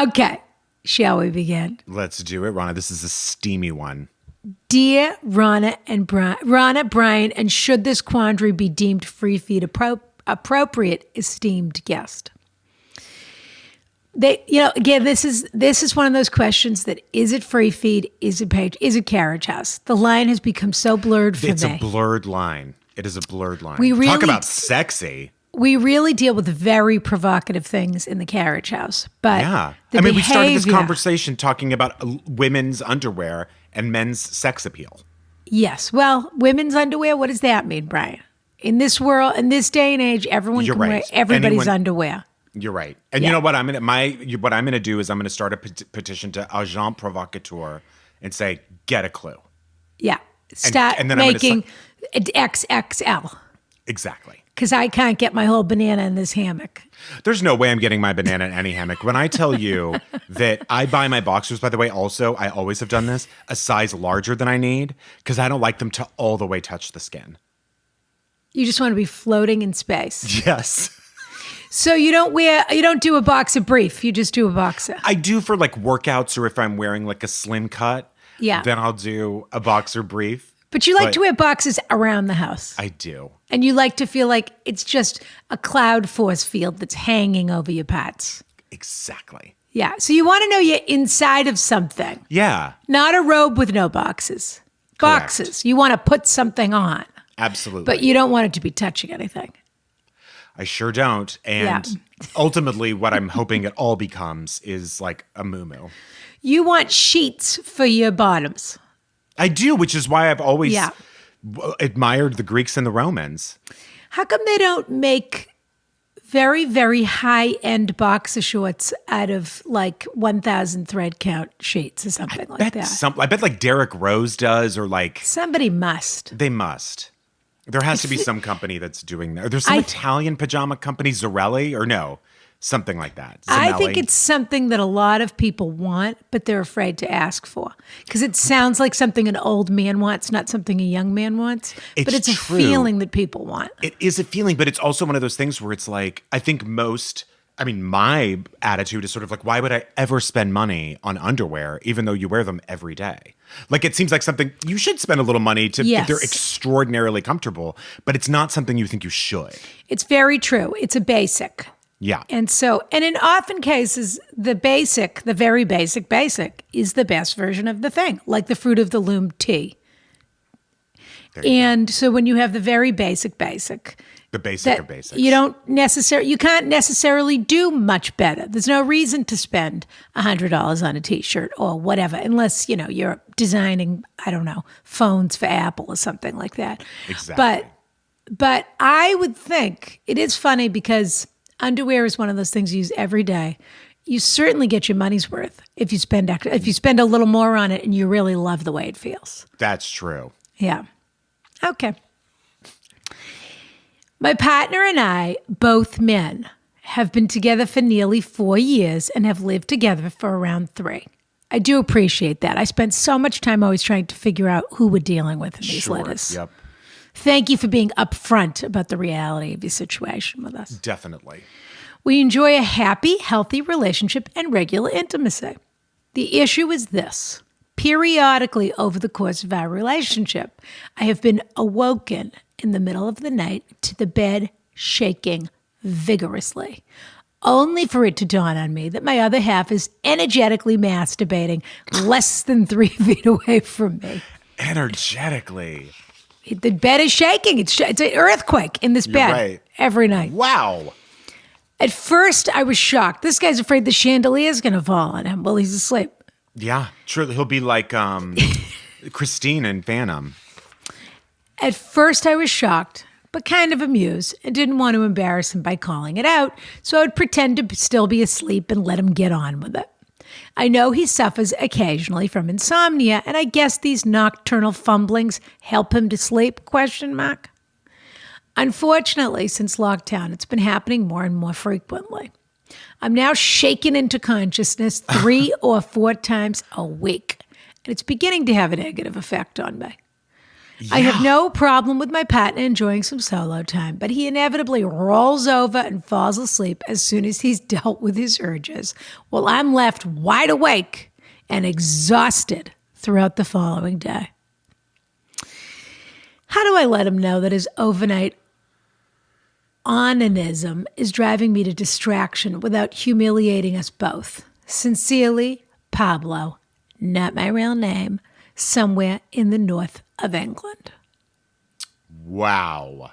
Okay. Shall we begin? Let's do it, Rana. This is a steamy one. Dear Rana, Brian, and should this quandary be deemed free feed appropriate, esteemed guest. Again, this is one of those questions that is it free feed? Is it Carriage House? The line has become so blurred for me. It's a blurred line. It is a blurred line. Talk about sexy. We really deal with very provocative things in the Carriage House. But yeah. We started this conversation talking about women's underwear and men's sex appeal. Yes. Well, women's underwear, what does that mean, Brian? In this world, in this day and age, everyone can wear everybody's underwear. You're right. And you know what? What I'm going to do is I'm going to start a petition to Agent Provocateur and say, get a clue. Yeah. Start and then making XXL. Exactly. Because I can't get my whole banana in this hammock. There's no way I'm getting my banana in any hammock. When I tell you that I buy my boxers, by the way, also, I always have done this, a size larger than I need because I don't like them to all the way touch the skin. You just want to be floating in space. Yes. So you don't do a boxer brief. You just do a boxer. I do for like workouts or if I'm wearing like a slim cut. Yeah. Then I'll do a boxer brief. But you like to wear boxers around the house. I do. And you like to feel like it's just a cloud force field that's hanging over your parts. Exactly. Yeah. So you want to know you're inside of something. Yeah. Not a robe with no boxes. Boxes. Correct. You want to put something on. Absolutely. But you don't want it to be touching anything. I sure don't. And ultimately, what I'm hoping it all becomes is like a muumuu. You want sheets for your bottoms. I do, which is why I've always admired the Greeks and the Romans. How come they don't make very, very high-end boxer shorts out of like 1,000 thread count sheets or something like that? I bet like Derrick Rose does or like... Somebody must. They must. There has to be some company that's doing that. There's some Italian pajama company, Zarelli, or no, something like that. Zamelli. I think it's something that a lot of people want, but they're afraid to ask for. Because it sounds like something an old man wants, not something a young man wants. But it's true. A feeling that people want. It is a feeling, but it's also one of those things where it's like, I think my attitude is sort of like, why would I ever spend money on underwear, even though you wear them every day? Like, it seems like something you should spend a little money to, if they're extraordinarily comfortable, but it's not something you think you should. It's very true. It's a basic. Yeah. And in often cases, the very basic is the best version of the thing, like the Fruit of the Loom tea. And so when you have the very basic, the basic of basics. You can't necessarily do much better. There's no reason to spend $100 on a t-shirt or whatever, unless, you're designing, I don't know, phones for Apple or something like that. Exactly. But I would think it is funny because underwear is one of those things you use every day. You certainly get your money's worth if you spend a little more on it and you really love the way it feels. That's true. Yeah. Okay. My partner and I, both men, have been together for nearly 4 years and have lived together for around 3. I do appreciate that. I spent so much time always trying to figure out who we're dealing with in these letters. Yep. Thank you for being upfront about the reality of your situation with us. Definitely. We enjoy a happy, healthy relationship and regular intimacy. The issue is this. Periodically over the course of our relationship, I have been awoken in the middle of the night to the bed shaking vigorously, only for it to dawn on me that my other half is energetically masturbating less than 3 feet away from me. Energetically? The bed is shaking. It's an earthquake in this bed every night. Wow. At first, I was shocked. This guy's afraid the chandelier is going to fall on him while he's asleep. Yeah, truly. He'll be like Christine in Phantom. At first, I was shocked, but kind of amused and didn't want to embarrass him by calling it out, so I would pretend to still be asleep and let him get on with it. I know he suffers occasionally from insomnia, and I guess these nocturnal fumblings help him to sleep, ? Unfortunately, since lockdown, it's been happening more and more frequently. I'm now shaken into consciousness 3 or 4 times a week, and it's beginning to have a negative effect on me. I have no problem with my partner enjoying some solo time, but he inevitably rolls over and falls asleep as soon as he's dealt with his urges, while I'm left wide awake and exhausted throughout the following day. How do I let him know that his overnight Onanism is driving me to distraction without humiliating us both? Sincerely, Pablo, not my real name, somewhere in the north of England. Wow.